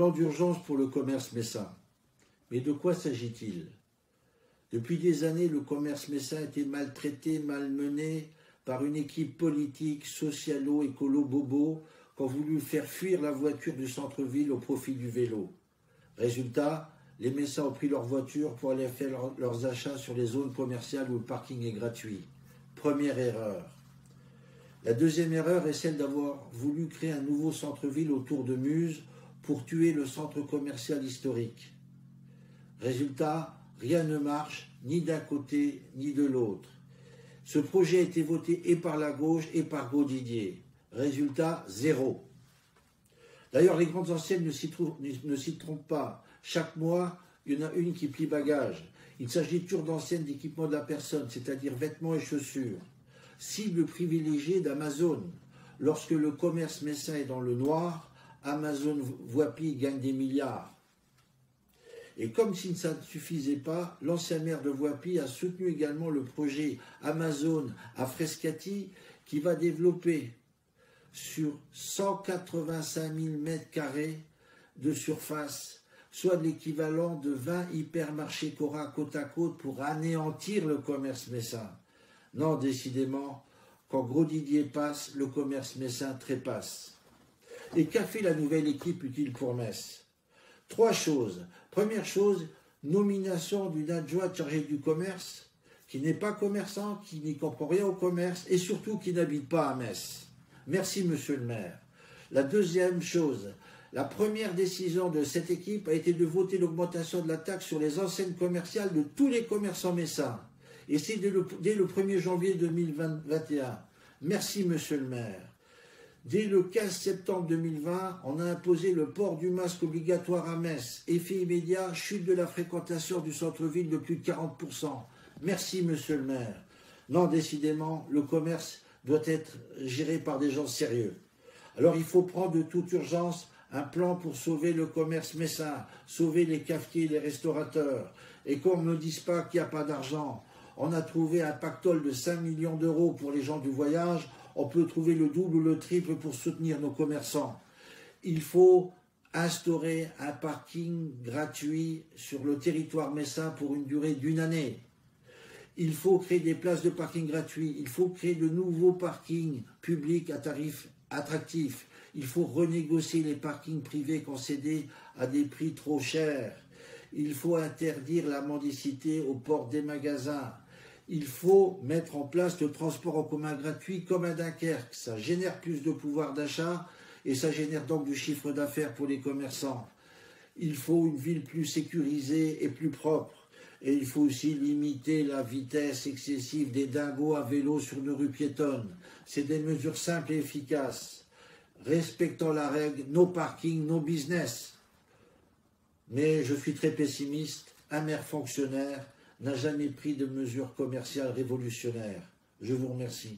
Plan d'urgence pour le commerce messin. Mais de quoi s'agit-il? Depuis des années, le commerce messin a été maltraité, malmené par une équipe politique, socialo-écolo-bobo, qui a voulu faire fuir la voiture du centre-ville au profit du vélo. Résultat, les Messins ont pris leur voiture pour aller faire leurs achats sur les zones commerciales où le parking est gratuit. Première erreur. La deuxième erreur est celle d'avoir voulu créer un nouveau centre-ville autour de Muse pour tuer le centre commercial historique. Résultat, rien ne marche, ni d'un côté, ni de l'autre. Ce projet a été voté et par la gauche et par Grosdidier. Résultat, zéro. D'ailleurs, les grandes enseignes ne s'y trompent pas. Chaque mois, il y en a une qui plie bagage. Il s'agit toujours d'enseignes d'équipement de la personne, c'est-à-dire vêtements et chaussures. Cible privilégiée d'Amazon. Lorsque le commerce messin est dans le noir, Amazon Voipi gagne des milliards. Et comme si ça ne suffisait pas, l'ancien maire de Voipi a soutenu également le projet Amazon à Frascati qui va développer sur 185 000 mètres carrés de surface, soit l'équivalent de 20 hypermarchés Cora côte à côte pour anéantir le commerce messin. Non, décidément, quand Grosdidier passe, le commerce messin trépasse. Et qu'a fait la nouvelle équipe utile pour Metz? 3 choses. Première chose, nomination d'une adjointe chargée du commerce, qui n'est pas commerçant, qui n'y comprend rien au commerce, et surtout qui n'habite pas à Metz. Merci, monsieur le maire. La deuxième chose, la première décision de cette équipe a été de voter l'augmentation de la taxe sur les enseignes commerciales de tous les commerçants messins. Et c'est dès le 1er janvier 2021. Merci, monsieur le maire. Dès le 15 septembre 2020, on a imposé le port du masque obligatoire à Metz. Effet immédiat, chute de la fréquentation du centre-ville de plus de 40%. Merci, monsieur le maire. Non, décidément, le commerce doit être géré par des gens sérieux. Alors il faut prendre de toute urgence un plan pour sauver le commerce messin, sauver les cafetiers et les restaurateurs. Et qu'on ne me dise pas qu'il n'y a pas d'argent. On a trouvé un pactole de 5 millions d'euros pour les gens du voyage. On peut trouver le double ou le triple pour soutenir nos commerçants. Il faut instaurer un parking gratuit sur le territoire messin pour une durée d'1 année. Il faut créer des places de parking gratuits. Il faut créer de nouveaux parkings publics à tarifs attractifs. Il faut renégocier les parkings privés concédés à des prix trop chers. Il faut interdire la mendicité aux portes des magasins. Il faut mettre en place le transport en commun gratuit comme à Dunkerque. Ça génère plus de pouvoir d'achat et ça génère donc du chiffre d'affaires pour les commerçants. Il faut une ville plus sécurisée et plus propre. Et il faut aussi limiter la vitesse excessive des dingos à vélo sur nos rues piétonnes. C'est des mesures simples et efficaces. Respectant la règle, no parking, no business. Mais je suis très pessimiste. Un maire fonctionnaire n'a jamais pris de mesures commerciales révolutionnaires. Je vous remercie.